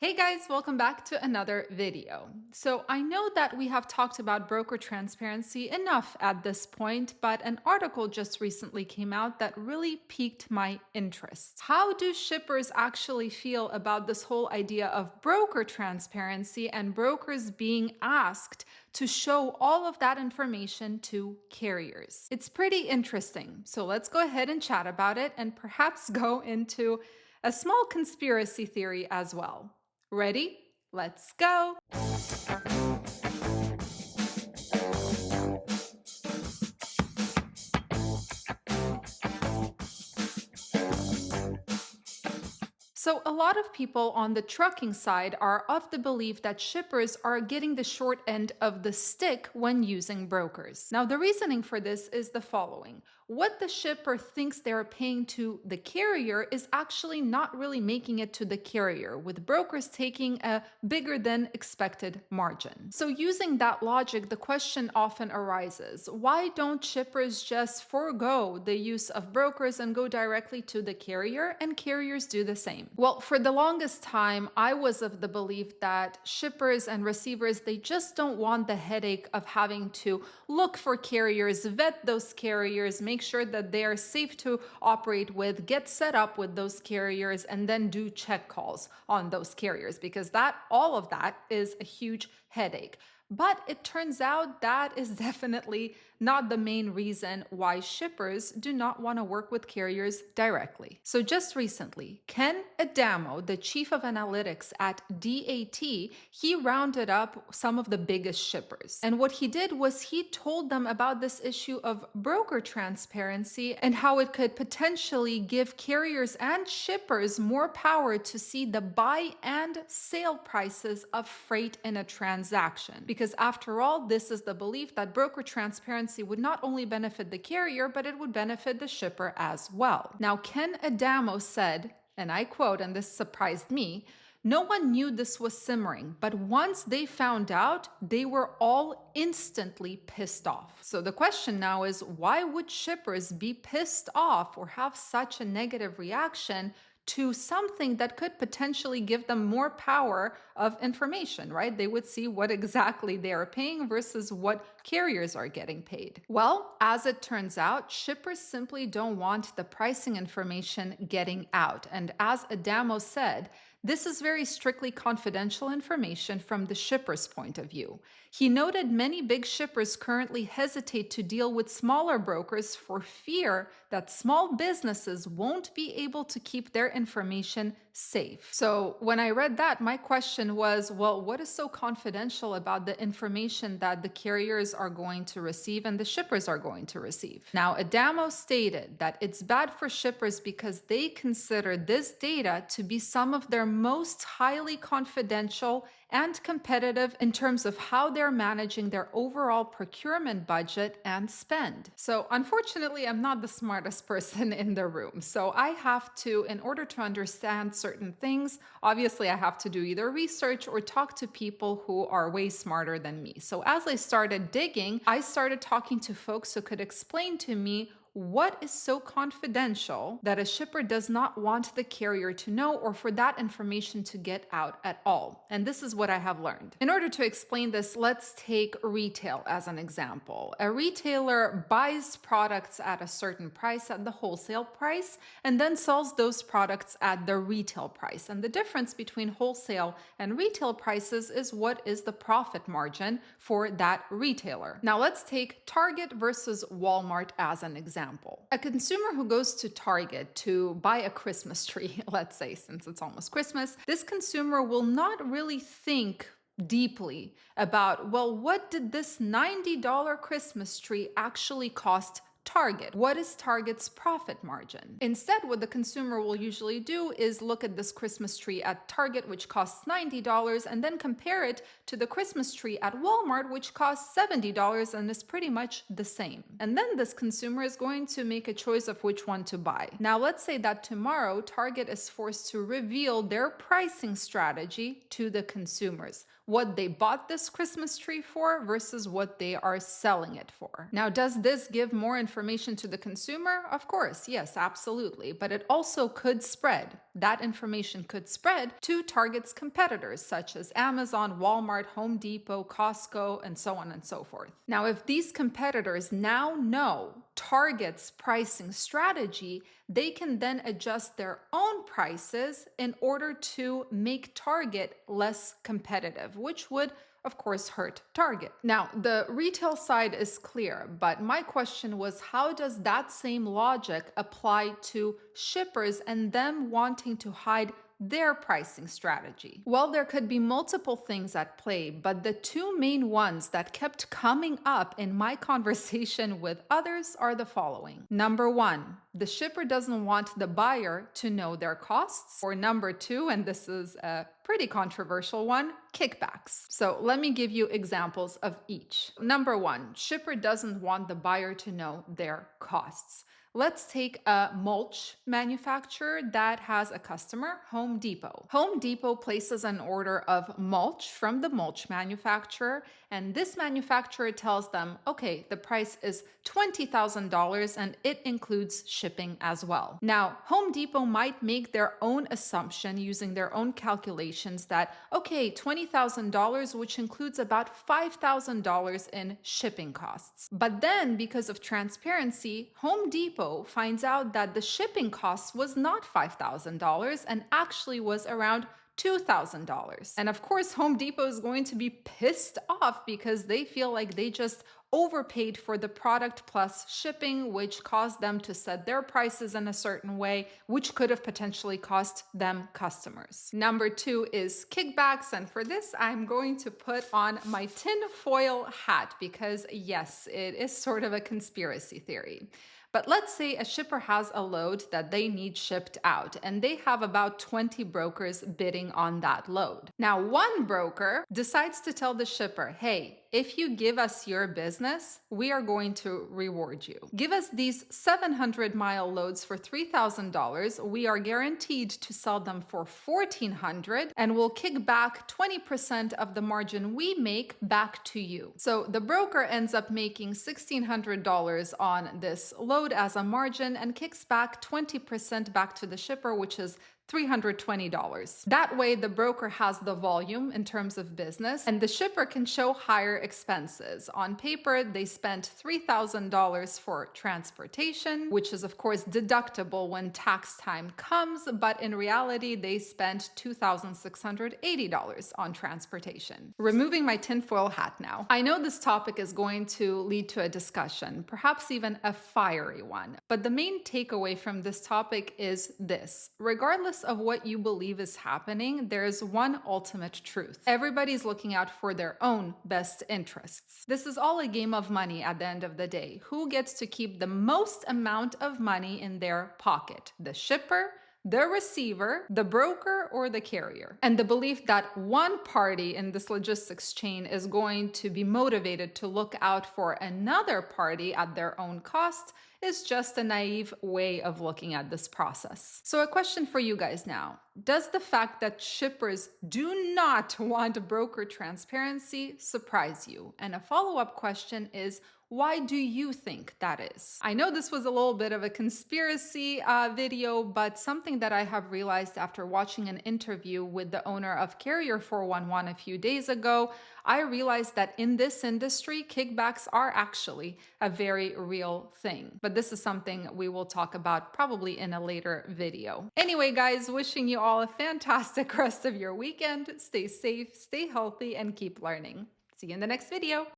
Hey guys, welcome back to another video. So I know that we have talked about broker transparency enough at this point, but an article just recently came out that really piqued my interest. How do shippers actually feel about this whole idea of broker transparency and brokers being asked to show all of that information to carriers? It's pretty interesting. So let's go ahead and chat about it and perhaps go into a small conspiracy theory as well. Ready? Let's go! So, a lot of people on the trucking side are of the belief that shippers are getting the short end of the stick when using brokers. Now, the reasoning for this is the following: what the shipper thinks they're paying to the carrier is actually not really making it to the carrier, with brokers taking a bigger than expected margin. So, using that logic, the question often arises: why don't shippers just forego the use of brokers and go directly to the carrier, and carriers do the same? Well, for the longest time, I was of the belief that shippers and receivers, they just don't want the headache of having to look for carriers, vet those carriers, make sure that they are safe to operate with, get set up with those carriers, and then do check calls on those carriers, because all of that is a huge headache. But it turns out that is definitely not the main reason why shippers do not want to work with carriers directly. So just recently, Ken Adamo, the chief of analytics at DAT, he rounded up some of the biggest shippers. And what he did was he told them about this issue of broker transparency and how it could potentially give carriers and shippers more power to see the buy and sale prices of freight in a transaction. Because after all, this is the belief that broker transparency would not only benefit the carrier, but it would benefit the shipper as well. Now, Ken Adamo said, and I quote, and this surprised me, "No one knew this was simmering, but once they found out, they were all instantly pissed off." So the question now is, why would shippers be pissed off or have such a negative reaction to something that could potentially give them more power of information, right? They would see what exactly they are paying versus what carriers are getting paid. Well, as it turns out, shippers simply don't want the pricing information getting out. And as Adamo said, this is very strictly confidential information from the shipper's point of view. He noted many big shippers currently hesitate to deal with smaller brokers for fear that small businesses won't be able to keep their information safe. So when I read that, my question was, well, what is so confidential about the information that the carriers are going to receive and the shippers are going to receive? Now, Adamo stated that it's bad for shippers because they consider this data to be some of their most highly confidential and competitive in terms of how they're managing their overall procurement budget and spend. So unfortunately, I'm not the smartest person in the room. So I have to, in order to understand certain things, obviously I have to do either research or talk to people who are way smarter than me. So as I started digging, I started talking to folks who could explain to me what is so confidential that a shipper does not want the carrier to know or for that information to get out at all. And this is what I have learned. In order to explain this, let's take retail as an example. A retailer buys products at a certain price, at the wholesale price, and then sells those products at the retail price. And the difference between wholesale and retail prices is what is the profit margin for that retailer. Now let's take Target versus Walmart as an example. A consumer who goes to Target to buy a Christmas tree, let's say, since it's almost Christmas, this consumer will not really think deeply about, well, what did this $90 Christmas tree actually cost Target? What is Target's profit margin? Instead, what the consumer will usually do is look at this Christmas tree at Target, which costs $90, and then compare it to the Christmas tree at Walmart, which costs $70 and is pretty much the same. And then this consumer is going to make a choice of which one to buy. Now, let's say that tomorrow Target is forced to reveal their pricing strategy to the consumers, what they bought this Christmas tree for versus what they are selling it for. Now, does this give more information information to the consumer? Of course, yes, absolutely. But it also could spread. That information could spread to Target's competitors, such as Amazon, Walmart, Home Depot, Costco, and so on and so forth. Now, if these competitors now know Target's pricing strategy, they can then adjust their own prices in order to make Target less competitive, which would of course, hurt Target. Now, the retail side is clear, but my question was, how does that same logic apply to shippers and them wanting to hide their pricing strategy? Well, there could be multiple things at play, but the two main ones that kept coming up in my conversation with others are the following. Number one, the shipper doesn't want the buyer to know their costs. Or number two, and this is a pretty controversial one, kickbacks. So let me give you examples of each. Number one, shipper doesn't want the buyer to know their costs. Let's take a mulch manufacturer that has a customer, Home Depot. Home Depot places an order of mulch from the mulch manufacturer, and this manufacturer tells them, okay, the price is $20,000 and it includes shipping as well. Now, Home Depot might make their own assumption using their own calculations that, okay, $20,000, which includes about $5,000 in shipping costs. But then, because of transparency, Home Depot finds out that the shipping cost was not $5,000 and actually was around $2,000. And of course, Home Depot is going to be pissed off because they feel like they just overpaid for the product plus shipping, which caused them to set their prices in a certain way, which could have potentially cost them customers. Number two is kickbacks. And for this, I'm going to put on my tinfoil hat because yes, it is sort of a conspiracy theory. But let's say a shipper has a load that they need shipped out, and they have about 20 brokers bidding on that load. Now, one broker decides to tell the shipper, hey, if you give us your business, we are going to reward you. Give us these 700-mile loads for $3,000. We are guaranteed to sell them for $1,400, and we'll kick back 20% of the margin we make back to you. So the broker ends up making $1,600 on this load as a margin and kicks back 20% back to the shipper, which is $320. That way, the broker has the volume in terms of business, and the shipper can show higher expenses. On paper, they spent $3,000 for transportation, which is, of course, deductible when tax time comes, but in reality, they spent $2,680 on transportation. Removing my tinfoil hat now. I know this topic is going to lead to a discussion, perhaps even a fiery one, but the main takeaway from this topic is this. Regardless of what you believe is happening, there is one ultimate truth. Everybody's looking out for their own best interests. This is all a game of money at the end of the day. Who gets to keep the most amount of money in their pocket? The shipper, the receiver, the broker, or the carrier? And the belief that one party in this logistics chain is going to be motivated to look out for another party at their own cost is just a naive way of looking at this process. So a question for you guys now. Does the fact that shippers do not want broker transparency surprise you? And a follow-up question is, why do you think that is? I know this was a little bit of a conspiracy video, but something that I have realized after watching an interview with the owner of Carrier 411 a few days ago, I realized that in this industry, kickbacks are actually a very real thing. But this is something we will talk about probably in a later video. Anyway, guys, wishing you all a fantastic rest of your weekend. Stay safe, stay healthy, and keep learning. See you in the next video.